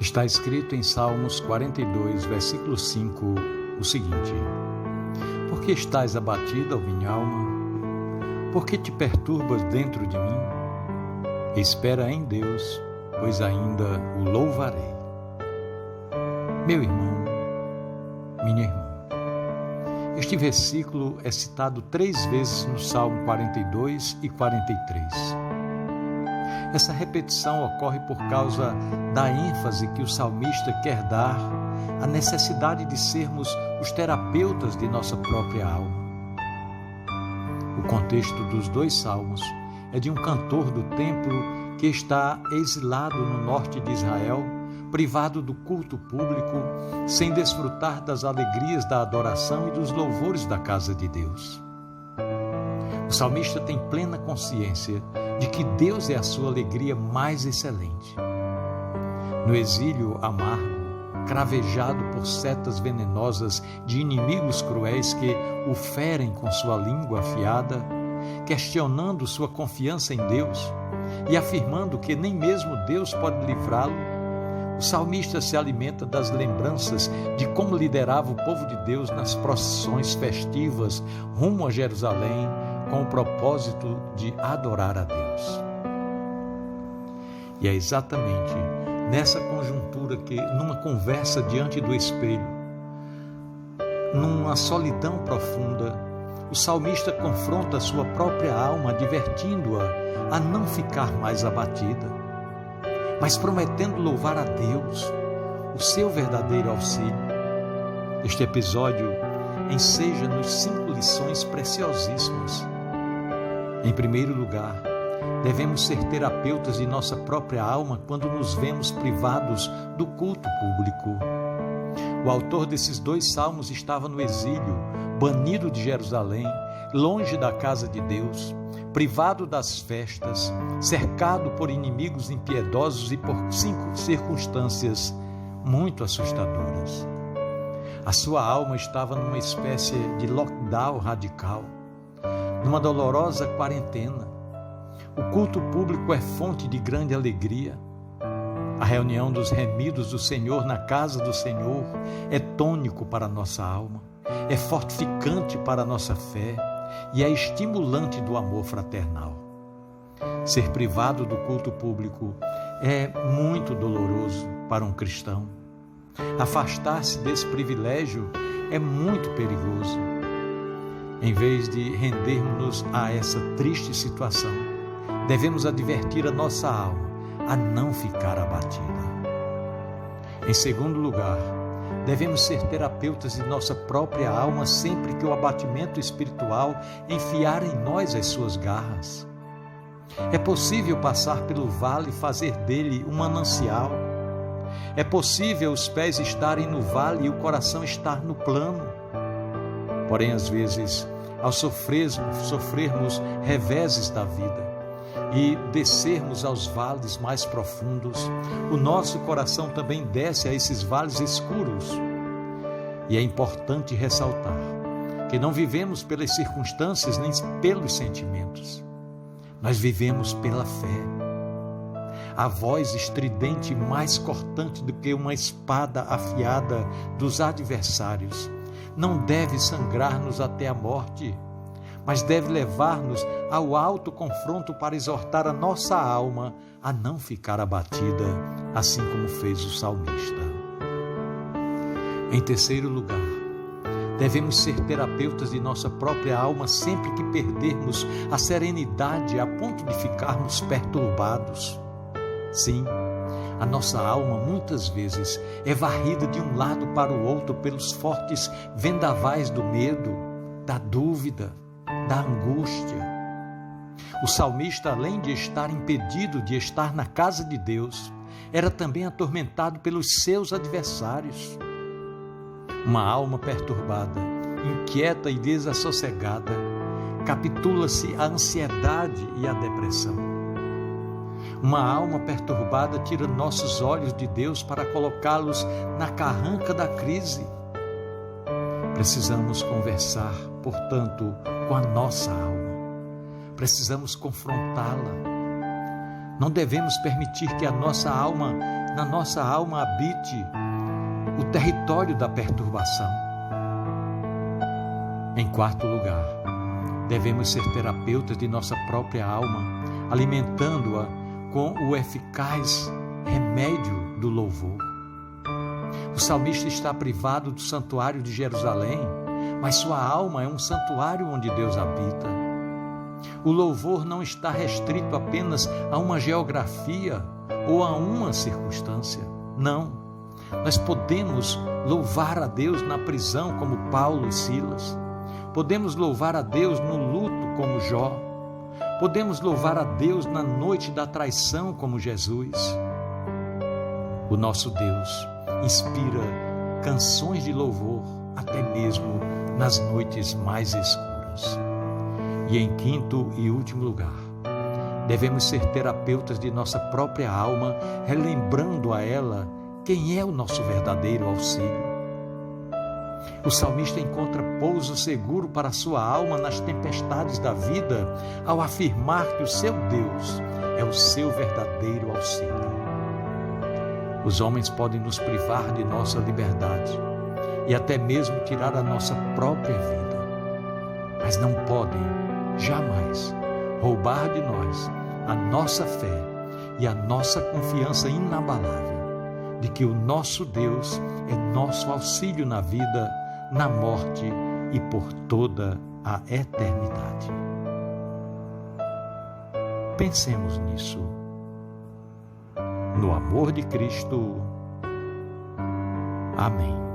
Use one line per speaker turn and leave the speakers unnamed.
Está escrito em Salmos 42, versículo 5, o seguinte: Por que estás abatida, ó minha alma? Por que te perturbas dentro de mim? Espera em Deus, pois ainda o louvarei. Meu irmão, minha irmã, este versículo é citado 3 vezes no Salmo 42 e 43. Essa repetição ocorre por causa da ênfase que o salmista quer dar à necessidade de sermos os terapeutas de nossa própria alma. O contexto dos 2 salmos é de um cantor do templo que está exilado no norte de Israel, privado do culto público, sem desfrutar das alegrias da adoração e dos louvores da casa de Deus. O salmista tem plena consciência de que Deus é a sua alegria mais excelente. No exílio amargo, cravejado por setas venenosas de inimigos cruéis que o ferem com sua língua afiada, questionando sua confiança em Deus e afirmando que nem mesmo Deus pode livrá-lo, o salmista se alimenta das lembranças de como liderava o povo de Deus nas procissões festivas rumo a Jerusalém, com o propósito de adorar a Deus. E é exatamente nessa conjuntura que, numa conversa diante do espelho, numa solidão profunda, o salmista confronta a sua própria alma, advertindo-a a não ficar mais abatida, mas prometendo louvar a Deus, o seu verdadeiro auxílio. Este episódio enseja-nos 5 lições preciosíssimas. Em primeiro lugar, devemos ser terapeutas de nossa própria alma quando nos vemos privados do culto público. O autor desses 2 salmos estava no exílio, banido de Jerusalém, longe da casa de Deus, privado das festas, cercado por inimigos impiedosos e por 5 circunstâncias muito assustadoras. A sua alma estava numa espécie de lockdown radical, numa dolorosa quarentena. O culto público é fonte de grande alegria. A reunião dos remidos do Senhor na casa do Senhor é tônico para a nossa alma, é fortificante para a nossa fé e é estimulante do amor fraternal. Ser privado do culto público é muito doloroso para um cristão. Afastar-se desse privilégio é muito perigoso. Em vez de rendermos-nos a essa triste situação, devemos advertir a nossa alma a não ficar abatida. Em segundo lugar, devemos ser terapeutas de nossa própria alma sempre que o abatimento espiritual enfiar em nós as suas garras. É possível passar pelo vale e fazer dele um manancial. É possível os pés estarem no vale e o coração estar no plano. Porém, às vezes, ao sofrermos reveses da vida e descermos aos vales mais profundos, o nosso coração também desce a esses vales escuros. E é importante ressaltar que não vivemos pelas circunstâncias nem pelos sentimentos. Nós vivemos pela fé. A voz estridente mais cortante do que uma espada afiada dos adversários não deve sangrar-nos até a morte, mas deve levar-nos ao alto confronto para exortar a nossa alma a não ficar abatida, assim como fez o salmista. Em terceiro lugar, devemos ser terapeutas de nossa própria alma sempre que perdermos a serenidade a ponto de ficarmos perturbados. Sim, a nossa alma muitas vezes é varrida de um lado para o outro pelos fortes vendavais do medo, da dúvida, da angústia. O salmista, além de estar impedido de estar na casa de Deus, era também atormentado pelos seus adversários. Uma alma perturbada, inquieta e desassossegada, capitula-se à ansiedade e à depressão. Uma alma perturbada tira nossos olhos de Deus para colocá-los na carranca da crise. Precisamos conversar, portanto, com a nossa alma. Precisamos confrontá-la. Não devemos permitir que na nossa alma habite o território da perturbação. Em quarto lugar, devemos ser terapeutas de nossa própria alma, alimentando-a com o eficaz remédio do louvor. O salmista está privado do santuário de Jerusalém, mas sua alma é um santuário onde Deus habita. O louvor não está restrito apenas a uma geografia ou a uma circunstância. Não. Nós podemos louvar a Deus na prisão, como Paulo e Silas. Podemos louvar a Deus no luto, como Jó. Podemos louvar a Deus na noite da traição, como Jesus. O nosso Deus inspira canções de louvor até mesmo nas noites mais escuras. E em quinto e último lugar, devemos ser terapeutas de nossa própria alma, relembrando a ela quem é o nosso verdadeiro auxílio. O salmista encontra pouso seguro para a sua alma nas tempestades da vida, ao afirmar que o seu Deus é o seu verdadeiro auxílio. Os homens podem nos privar de nossa liberdade e até mesmo tirar a nossa própria vida, mas não podem, jamais, roubar de nós a nossa fé e a nossa confiança inabalável de que o nosso Deus é nosso auxílio na vida, na morte e por toda a eternidade. Pensemos nisso. No amor de Cristo. Amém.